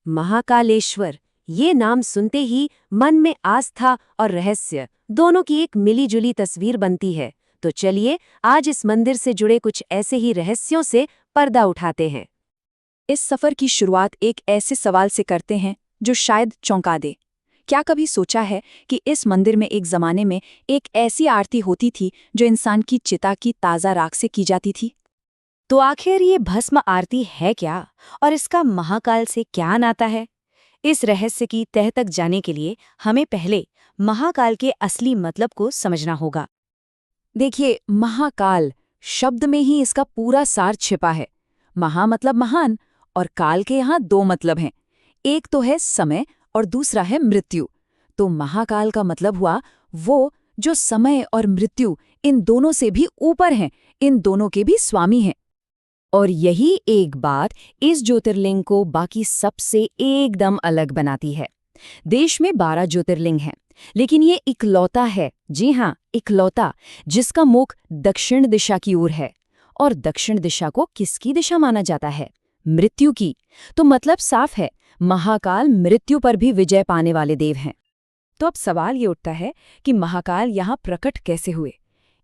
महाकालेश्वर, ये नाम सुनते ही मन में आस्था और रहस्य दोनों की एक मिलीजुली तस्वीर बनती है। तो चलिए आज इस मंदिर से जुड़े कुछ ऐसे ही रहस्यों से पर्दा उठाते हैं। इस सफर की शुरुआत एक ऐसे सवाल से करते हैं जो शायद चौंका दे। क्या कभी सोचा है कि इस मंदिर में एक जमाने में एक ऐसी आरती होती थी जो इंसान की चिता की ताज़ा राख से की जाती थी? तो आखिर ये भस्म आरती है क्या और इसका महाकाल से क्या नाता है? इस रहस्य की तह तक जाने के लिए हमें पहले महाकाल के असली मतलब को समझना होगा। देखिए, महाकाल शब्द में ही इसका पूरा सार छिपा है। महा मतलब महान और काल के यहाँ दो मतलब हैं। एक तो है समय और दूसरा है मृत्यु। तो महाकाल का मतलब हुआ वो जो समय और मृत्यु इन दोनों से भी ऊपर हैं, इन दोनों के भी स्वामी हैं। और यही एक बात इस ज्योतिर्लिंग को बाकी सबसे एकदम अलग बनाती है। देश में 12 ज्योतिर्लिंग हैं, लेकिन ये इकलौता है, जी हाँ इकलौता, जिसका मुख दक्षिण दिशा की ओर है। और दक्षिण दिशा को किसकी दिशा माना जाता है? मृत्यु की। तो मतलब साफ है, महाकाल मृत्यु पर भी विजय पाने वाले देव हैं। तो अब सवाल ये उठता है कि महाकाल यहाँ प्रकट कैसे हुए?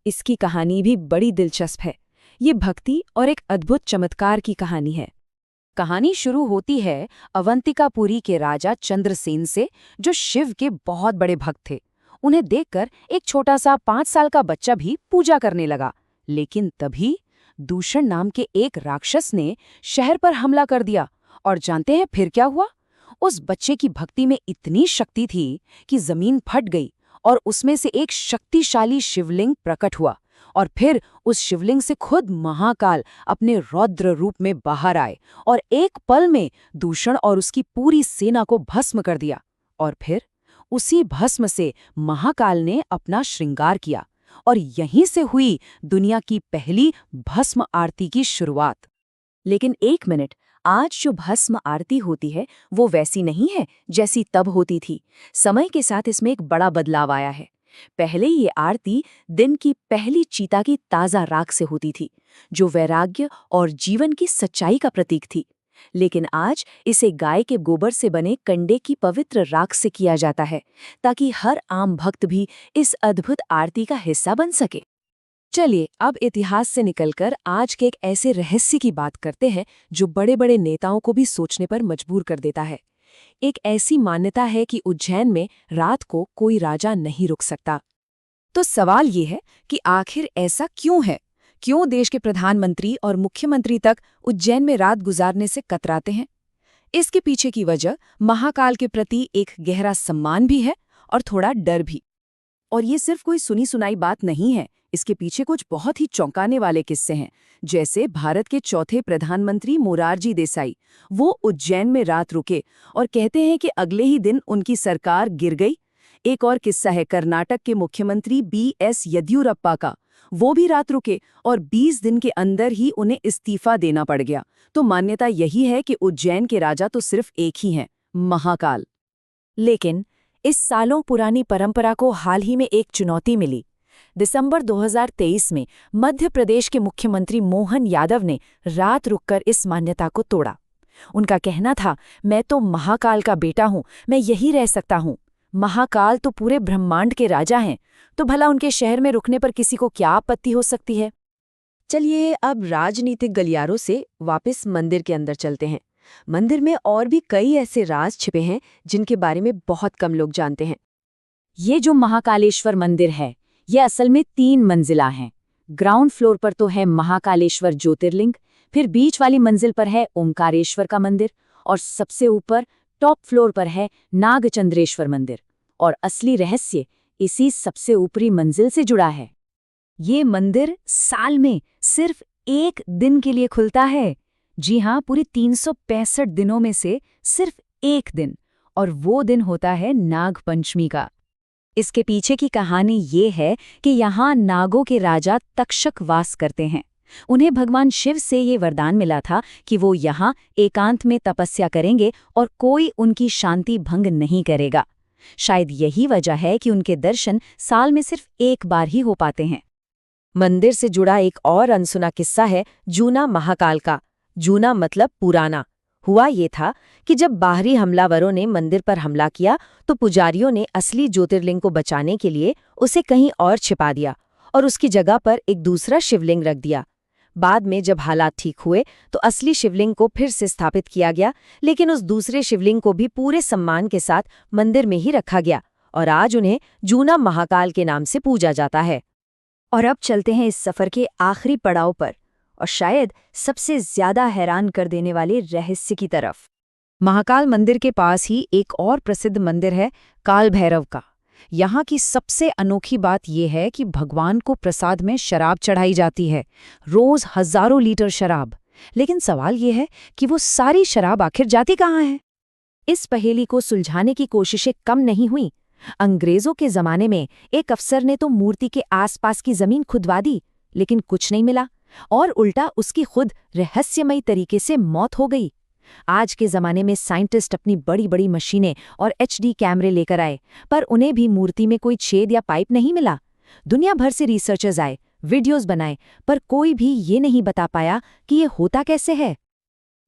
इसकी कहानी भी बड़ी दिलचस्प है। ये भक्ति और एक अद्भुत चमत्कार की कहानी है। कहानी शुरू होती है अवंतिकापुरी के राजा चंद्रसेन से, जो शिव के बहुत बड़े भक्त थे। उन्हें देखकर एक छोटा सा 5 साल का बच्चा भी पूजा करने लगा। लेकिन तभी दूषण नाम के एक राक्षस ने शहर पर हमला कर दिया। और जानते हैं फिर क्या हुआ? उस बच्चे की भक्ति में इतनी शक्ति थी कि जमीन फट गई और उसमें से एक शक्तिशाली शिवलिंग प्रकट हुआ। और फिर उस शिवलिंग से खुद महाकाल अपने रौद्र रूप में बाहर आए और एक पल में दूषण और उसकी पूरी सेना को भस्म कर दिया। और फिर उसी भस्म से महाकाल ने अपना श्रृंगार किया और यहीं से हुई दुनिया की पहली भस्म आरती की शुरुआत। लेकिन एक मिनट, आज जो भस्म आरती होती है वो वैसी नहीं है जैसी तब होती थी। समय के साथ इसमें एक बड़ा बदलाव आया है। पहले ये आरती दिन की पहली चीता की ताज़ा राख से होती थी, जो वैराग्य और जीवन की सच्चाई का प्रतीक थी। लेकिन आज इसे गाय के गोबर से बने कंडे की पवित्र राख से किया जाता है, ताकि हर आम भक्त भी इस अद्भुत आरती का हिस्सा बन सके। चलिए अब इतिहास से निकलकर आज के एक ऐसे रहस्य की बात करते हैं जो बड़े बड़े नेताओं को भी सोचने पर मजबूर कर देता है। एक ऐसी मान्यता है कि उज्जैन में रात को कोई राजा नहीं रुक सकता। तो सवाल ये है कि आखिर ऐसा क्यों है? क्यों देश के प्रधानमंत्री और मुख्यमंत्री तक उज्जैन में रात गुजारने से कतराते हैं? इसके पीछे की वजह महाकाल के प्रति एक गहरा सम्मान भी है और थोड़ा डर भी। और ये सिर्फ कोई सुनी सुनाई बात नहीं है, इसके पीछे कुछ बहुत ही चौंकाने वाले किस्से हैं। जैसे भारत के चौथे प्रधानमंत्री मोरारजी देसाई, वो उज्जैन में रात रुके और कहते हैं कि अगले ही दिन उनकी सरकार गिर गई। एक और किस्सा है कर्नाटक के मुख्यमंत्री BS येदियुरप्पा का, वो भी रात रुके और 20 दिन के अंदर ही उन्हें इस्तीफा देना पड़ गया। तो मान्यता यही है कि उज्जैन के राजा तो सिर्फ एक ही हैं, महाकाल। लेकिन इस सालों पुरानी परंपरा को हाल ही में एक चुनौती मिली। दिसंबर 2023 में मध्य प्रदेश के मुख्यमंत्री मोहन यादव ने रात रुककर इस मान्यता को तोड़ा। उनका कहना था, मैं तो महाकाल का बेटा हूं, मैं यही रह सकता हूं। महाकाल तो पूरे ब्रह्मांड के राजा हैं, तो भला उनके शहर में रुकने पर किसी को क्या आपत्ति हो सकती है? चलिए अब राजनीतिक गलियारों से वापस मंदिर के अंदर चलते हैं। मंदिर में और भी कई ऐसे राज छिपे हैं जिनके बारे में बहुत कम लोग जानते हैं। ये जो महाकालेश्वर मंदिर है, ये असल में 3 मंजिला है। ग्राउंड फ्लोर पर तो है महाकालेश्वर ज्योतिर्लिंग, फिर बीच वाली मंजिल पर है ओंकारेश्वर का मंदिर और सबसे ऊपर टॉप फ्लोर पर है नागचंद्रेश्वर मंदिर। और असली रहस्य इसी सबसे ऊपरी मंजिल से जुड़ा है। ये मंदिर साल में सिर्फ 1 दिन के लिए खुलता है। जी हाँ, पूरे 365 दिनों में से सिर्फ 1 दिन, और वो दिन होता है नाग पंचमी का। इसके पीछे की कहानी ये है कि यहाँ नागों के राजा तक्षक वास करते हैं। उन्हें भगवान शिव से ये वरदान मिला था कि वो यहाँ एकांत में तपस्या करेंगे और कोई उनकी शांति भंग नहीं करेगा। शायद यही वजह है कि उनके दर्शन साल में सिर्फ 1 बार ही हो पाते हैं। मंदिर से जुड़ा एक और अनसुना किस्सा है जूना महाकाल का। जूना मतलब पुराना। हुआ ये था कि जब बाहरी हमलावरों ने मंदिर पर हमला किया तो पुजारियों ने असली ज्योतिर्लिंग को बचाने के लिए उसे कहीं और छिपा दिया और उसकी जगह पर एक दूसरा शिवलिंग रख दिया। बाद में जब हालात ठीक हुए तो असली शिवलिंग को फिर से स्थापित किया गया, लेकिन उस दूसरे शिवलिंग को भी पूरे सम्मान के साथ मंदिर में ही रखा गया और आज उन्हें जूना महाकाल के नाम से पूजा जाता है। और अब चलते हैं इस सफर के आखिरी पड़ाव पर और शायद सबसे ज्यादा हैरान कर देने वाले रहस्य की तरफ। महाकाल मंदिर के पास ही एक और प्रसिद्ध मंदिर है काल भैरव का। यहाँ की सबसे अनोखी बात यह है कि भगवान को प्रसाद में शराब चढ़ाई जाती है, रोज हजारों लीटर शराब। लेकिन सवाल यह है कि वो सारी शराब आखिर जाती कहाँ है? इस पहेली को सुलझाने की कोशिशें कम नहीं हुई। अंग्रेजों के जमाने में एक अफसर ने तो मूर्ति के आसपास की जमीन खुदवा दी, लेकिन कुछ नहीं मिला और उल्टा उसकी खुद रहस्यमयी तरीके से मौत हो गई। आज के जमाने में साइंटिस्ट अपनी बड़ी बड़ी मशीनें और HD कैमरे लेकर आए, पर उन्हें भी मूर्ति में कोई छेद या पाइप नहीं मिला। दुनिया भर से रिसर्चर्स आए, वीडियोस बनाए, पर कोई भी ये नहीं बता पाया कि ये होता कैसे है।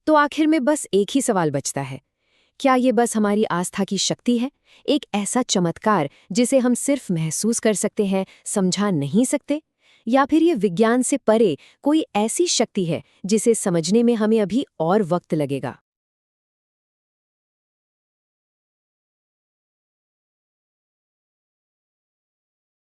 तो आखिर में बस एक ही सवाल बचता है, क्या ये बस हमारी आस्था की शक्ति है, एक ऐसा चमत्कार जिसे हम सिर्फ महसूस कर सकते हैं, समझा नहीं सकते? या फिर ये विज्ञान से परे कोई ऐसी शक्ति है जिसे समझने में हमें अभी और वक्त लगेगा?